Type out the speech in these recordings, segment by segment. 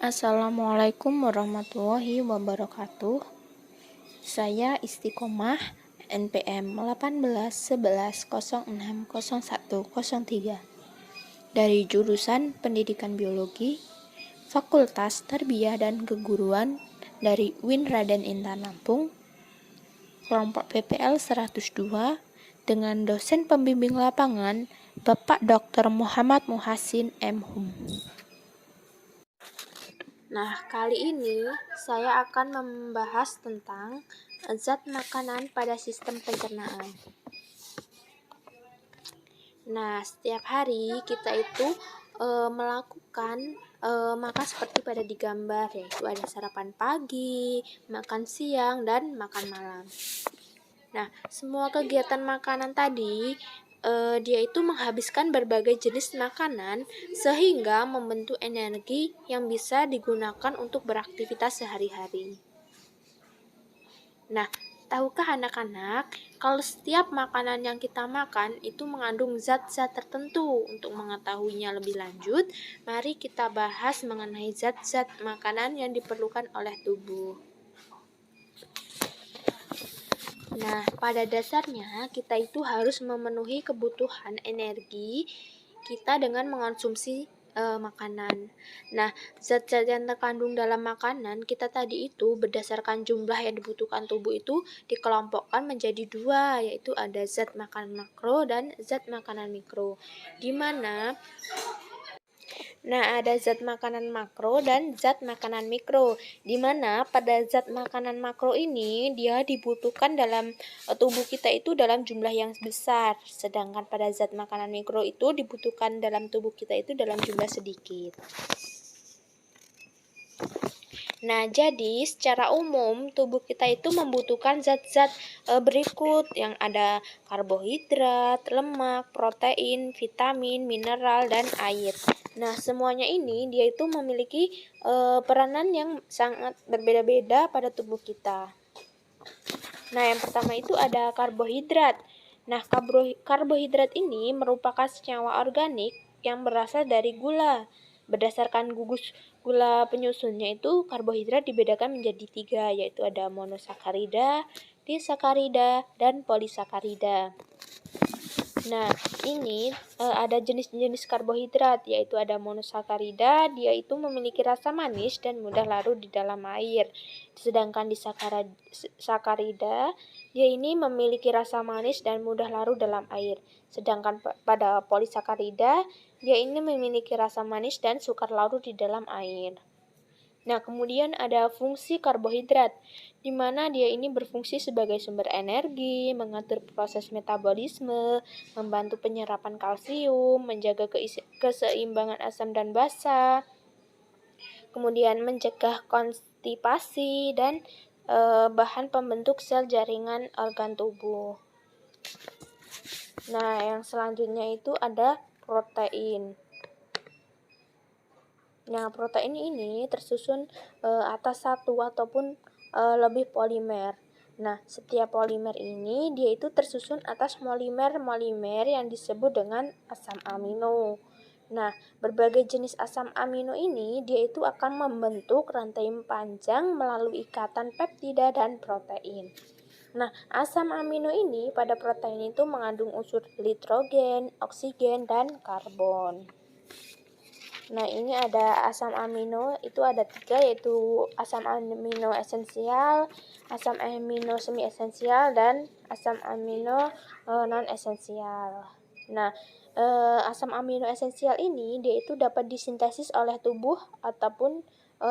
Assalamualaikum warahmatullahi wabarakatuh. Saya Istiqomah NPM 1811060103 dari jurusan Pendidikan Biologi Fakultas Tarbiyah dan Keguruan dari UIN Raden Intan Lampung, kelompok PPL 102 dengan dosen pembimbing lapangan Bapak Dr. Muhammad Muhassin M.Hum. Nah, kali ini saya akan membahas tentang zat makanan pada sistem pencernaan. Nah, setiap hari kita itu melakukan makan seperti pada digambar, yaitu ada sarapan pagi, makan siang, dan makan malam. Nah, semua kegiatan makanan tadi dia itu menghabiskan berbagai jenis makanan sehingga membentuk energi yang bisa digunakan untuk beraktivitas sehari-hari. Nah, tahukah anak-anak kalau setiap makanan yang kita makan itu mengandung zat-zat tertentu? Untuk mengetahuinya lebih lanjut, mari kita bahas mengenai zat-zat makanan yang diperlukan oleh tubuh. Nah, pada dasarnya kita itu harus memenuhi kebutuhan energi kita dengan mengonsumsi makanan. Nah, zat-zat yang terkandung dalam makanan kita tadi itu berdasarkan jumlah yang dibutuhkan tubuh itu dikelompokkan menjadi dua, yaitu ada zat makanan makro dan zat makanan mikro. Ada zat makanan makro dan zat makanan mikro, di mana pada zat makanan makro ini dia dibutuhkan dalam tubuh kita itu dalam jumlah yang besar, sedangkan pada zat makanan mikro itu dibutuhkan dalam tubuh kita itu dalam jumlah sedikit. Nah, jadi secara umum tubuh kita itu membutuhkan zat-zat berikut yang ada karbohidrat, lemak, protein, vitamin, mineral, dan air. Nah, semuanya ini dia itu memiliki peranan yang sangat berbeda-beda pada tubuh kita. Nah, yang pertama itu ada karbohidrat. Nah, karbohidrat ini merupakan senyawa organik yang berasal dari gula. Berdasarkan gugus gula penyusunnya itu karbohidrat dibedakan menjadi 3, yaitu ada monosakarida, disakarida, dan polisakarida. Nah, ini ada jenis-jenis karbohidrat, yaitu ada monosakarida, dia itu memiliki rasa manis dan mudah larut di dalam air. Sedangkan disakarida, dia ini memiliki rasa manis dan mudah larut dalam air. Sedangkan pada polisakarida, dia ini memiliki rasa manis dan sukar larut di dalam air. Nah, kemudian ada fungsi karbohidrat, di mana dia ini berfungsi sebagai sumber energi, mengatur proses metabolisme, membantu penyerapan kalsium, menjaga keseimbangan asam dan basa, kemudian mencegah konstipasi, dan bahan pembentuk sel jaringan organ tubuh. Nah, yang selanjutnya itu ada protein. Nah, protein ini tersusun atas satu ataupun lebih polimer. Nah, setiap polimer ini dia itu tersusun atas polimer yang disebut dengan asam amino. Nah, berbagai jenis asam amino ini dia itu akan membentuk rantai panjang melalui ikatan peptida dan protein. Nah, asam amino ini pada protein itu mengandung unsur nitrogen, oksigen, dan karbon. Nah, ini ada asam amino, itu ada 3, yaitu asam amino esensial, asam amino semi esensial, dan asam amino non esensial. Nah, asam amino esensial ini dia itu dapat disintesis oleh tubuh ataupun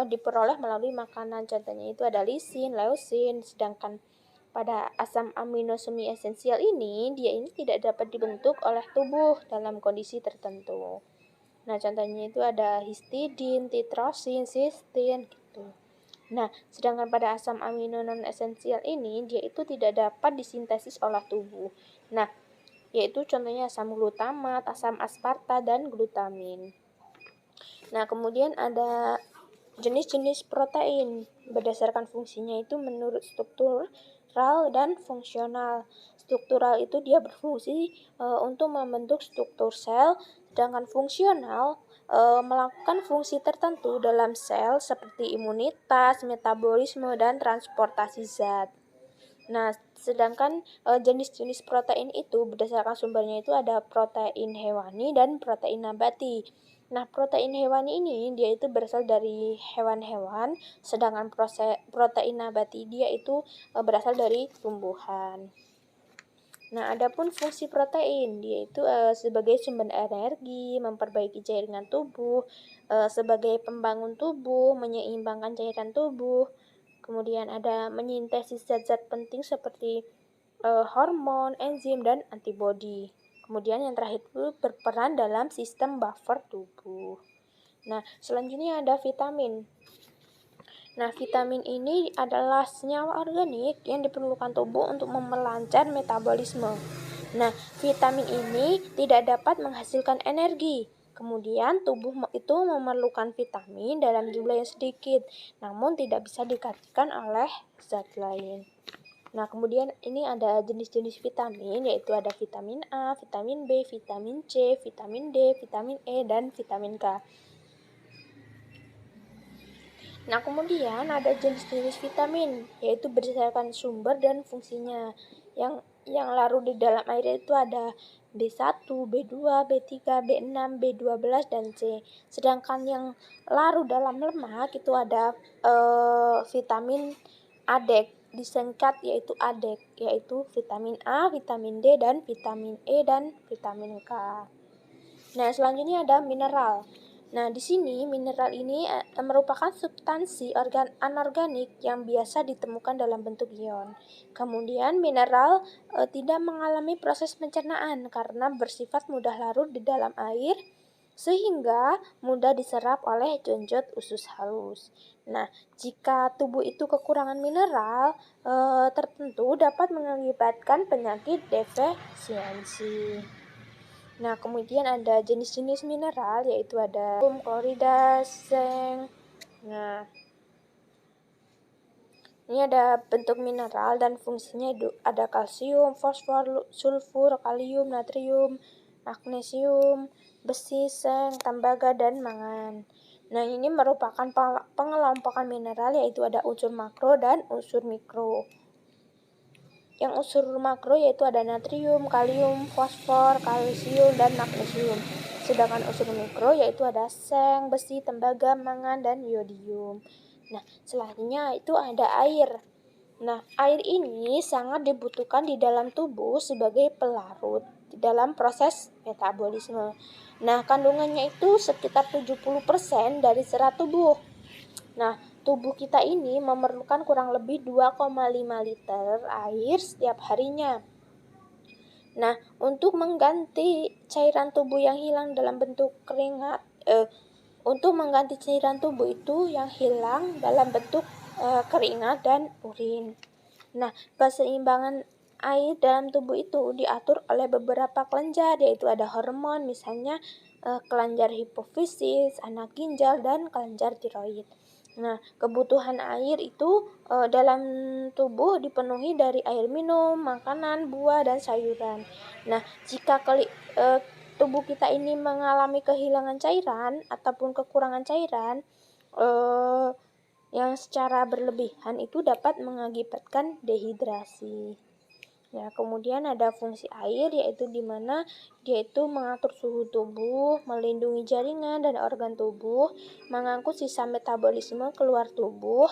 diperoleh melalui makanan. Contohnya itu ada lisin, leusin. Sedangkan pada asam amino semi esensial ini dia ini tidak dapat dibentuk oleh tubuh dalam kondisi tertentu. Nah, contohnya itu ada histidin, titrosin, sistin gitu. Nah, sedangkan pada asam amino non esensial ini dia itu tidak dapat disintesis oleh tubuh. Nah, yaitu contohnya asam glutamat, asam asparta, dan glutamin. Nah, kemudian ada jenis-jenis protein berdasarkan fungsinya itu menurut struktural dan fungsional. Struktural itu dia berfungsi untuk membentuk struktur sel, sedangkan fungsional melakukan fungsi tertentu dalam sel seperti imunitas, metabolisme, dan transportasi zat. Nah, sedangkan jenis-jenis protein itu berdasarkan sumbernya itu ada protein hewani dan protein nabati. Nah, protein hewani ini dia itu berasal dari hewan-hewan, sedangkan protein nabati dia itu berasal dari tumbuhan. Nah, adapun fungsi protein, dia itu sebagai sumber energi, memperbaiki jaringan tubuh, sebagai pembangun tubuh, menyeimbangkan cairan tubuh. Kemudian ada menyintesis zat-zat penting seperti hormon, enzim, dan antibodi. Kemudian yang terakhir itu berperan dalam sistem buffer tubuh. Nah, selanjutnya ada vitamin. Nah, vitamin ini adalah senyawa organik yang diperlukan tubuh untuk memelancar metabolisme. Nah, vitamin ini tidak dapat menghasilkan energi. Kemudian tubuh itu memerlukan vitamin dalam jumlah yang sedikit, namun tidak bisa digantikan oleh zat lain. Nah, kemudian ini ada jenis-jenis vitamin, yaitu ada vitamin A, vitamin B, vitamin C, vitamin D, vitamin E, dan vitamin K. Nah, kemudian ada jenis-jenis vitamin, yaitu berdasarkan sumber dan fungsinya. Yang larut di dalam air itu ada B1, B2, B3, B6, B12, dan C. Sedangkan yang larut dalam lemak itu ada vitamin ADEK, disingkat yaitu ADEK, yaitu vitamin A, vitamin D, dan vitamin E, dan vitamin K. Nah, selanjutnya ada mineral. Nah, di sini mineral ini merupakan substansi anorganik yang biasa ditemukan dalam bentuk ion. Kemudian mineral tidak mengalami proses pencernaan karena bersifat mudah larut di dalam air sehingga mudah diserap oleh jonjot usus halus. Nah, jika tubuh itu kekurangan mineral tertentu dapat mengakibatkan penyakit defisiensi. Nah, kemudian ada jenis-jenis mineral, yaitu ada klorida, seng. Nah, ini ada bentuk mineral dan fungsinya ada kalsium, fosfor, sulfur, kalium, natrium, magnesium, besi, seng, tembaga, dan mangan. Nah, ini merupakan pengelompokan mineral, yaitu ada unsur makro dan unsur mikro. Yang unsur makro yaitu ada natrium, kalium, fosfor, kalsium, dan magnesium. Sedangkan unsur mikro yaitu ada seng, besi, tembaga, mangan, dan yodium. Nah, selanjutnya itu ada air. Nah, air ini sangat dibutuhkan di dalam tubuh sebagai pelarut di dalam proses metabolisme. Nah, kandungannya itu sekitar 70% dari serat tubuh. Nah, tubuh kita ini memerlukan kurang lebih 2,5 liter air setiap harinya. Nah, untuk mengganti cairan tubuh yang hilang dalam bentuk keringat, untuk mengganti cairan tubuh itu yang hilang dalam bentuk keringat dan urin. Nah, keseimbangan air dalam tubuh itu diatur oleh beberapa kelenjar, yaitu ada hormon, misalnya kelenjar hipofisis, anak ginjal, dan kelenjar tiroid. Nah, kebutuhan air itu dalam tubuh dipenuhi dari air minum, makanan, buah, dan sayuran. Nah, jika tubuh kita ini mengalami kehilangan cairan ataupun kekurangan cairan yang secara berlebihan itu dapat mengakibatkan dehidrasi. Ya, kemudian ada fungsi air, yaitu di mana dia itu mengatur suhu tubuh, melindungi jaringan dan organ tubuh, mengangkut sisa metabolisme keluar tubuh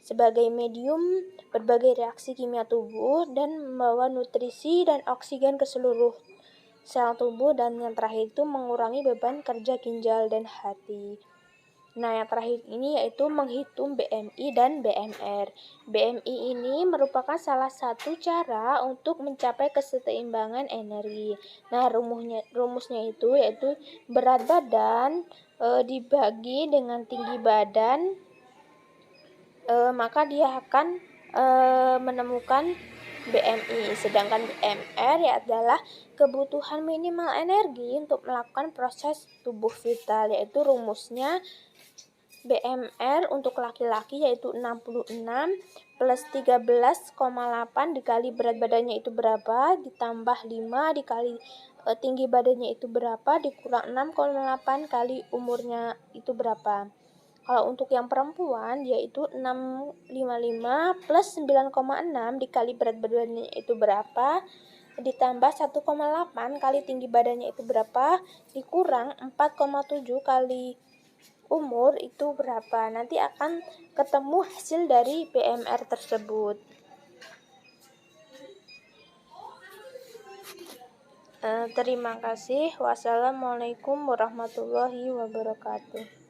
sebagai medium berbagai reaksi kimia tubuh, dan membawa nutrisi dan oksigen ke seluruh sel tubuh, dan yang terakhir itu mengurangi beban kerja ginjal dan hati. Nah, yang terakhir ini yaitu menghitung BMI dan BMR. BMI ini merupakan salah satu cara untuk mencapai keseimbangan energi. Nah, rumusnya itu yaitu berat badan dibagi dengan tinggi badan, maka dia akan menemukan BMI. Sedangkan BMR ya adalah kebutuhan minimal energi untuk melakukan proses tubuh vital, yaitu rumusnya BMR untuk laki-laki yaitu 66 plus 13,8 dikali berat badannya itu berapa, ditambah 5 dikali tinggi badannya itu berapa dikurang 6,8 kali umurnya itu berapa. Kalau untuk yang perempuan yaitu 655 plus 9,6 dikali berat badannya itu berapa, ditambah 1,8 kali tinggi badannya itu berapa, dikurang 4,7 kali umur itu berapa. Nanti akan ketemu hasil dari BMR tersebut. Terima kasih. Wassalamualaikum warahmatullahi wabarakatuh.